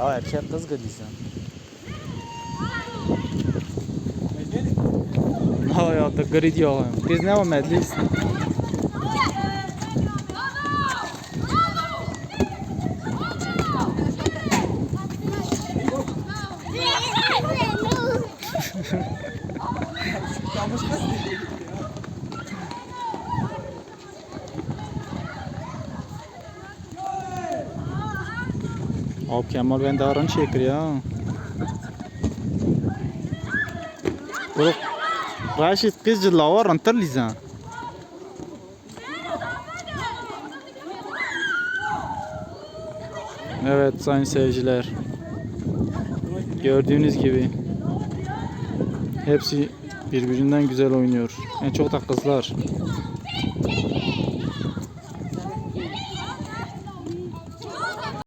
Ya erkek kız gidiysen. Ne ya da grid yok. Biz ne o medliyiz? Abi Kemal ben darın çekir ya. Bro, Raşit kızcı lavar antır lizan. Evet sayın seyirciler. Gördüğünüz gibi hepsi birbirinden güzel oynuyor. En çok da kızlar.